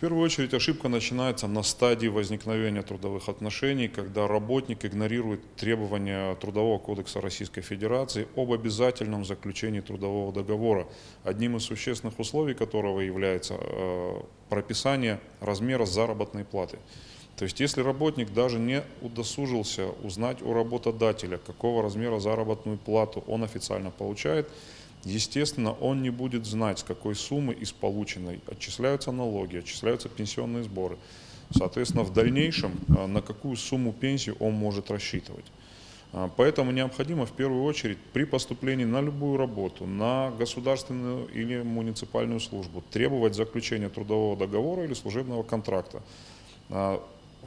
первую очередь ошибка начинается на стадии возникновения трудовых отношений, когда работник игнорирует требования Трудового кодекса Российской Федерации об обязательном заключении трудового договора, одним из существенных условий которого является прописание размера заработной платы. То есть если работник даже не удосужился узнать у работодателя, какого размера заработную плату он официально получает, естественно, он не будет знать, с какой суммы из полученной отчисляются налоги, отчисляются пенсионные сборы. Соответственно, в дальнейшем на какую сумму пенсии он может рассчитывать. Поэтому необходимо в первую очередь при поступлении на любую работу, на государственную или муниципальную службу требовать заключения трудового договора или служебного контракта.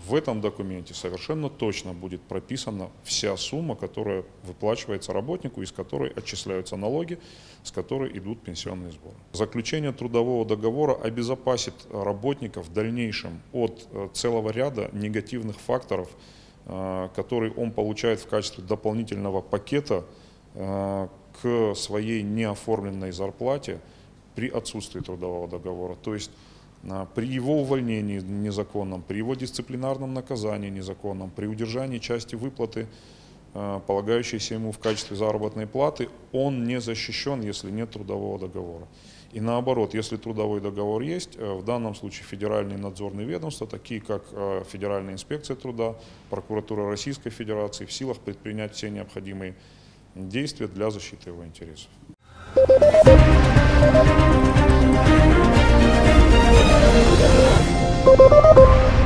В этом документе совершенно точно будет прописана вся сумма, которая выплачивается работнику, из которой отчисляются налоги, с которой идут пенсионные сборы. Заключение трудового договора обезопасит работника в дальнейшем от целого ряда негативных факторов, которые он получает в качестве дополнительного пакета к своей неоформленной зарплате при отсутствии трудового договора. То есть при его увольнении незаконном, при его дисциплинарном наказании незаконном, при удержании части выплаты, полагающейся ему в качестве заработной платы, он не защищен, если нет трудового договора. И наоборот, если трудовой договор есть, в данном случае федеральные надзорные ведомства, такие как Федеральная инспекция труда, прокуратура Российской Федерации, в силах предпринять все необходимые действия для защиты его интересов. Thank you.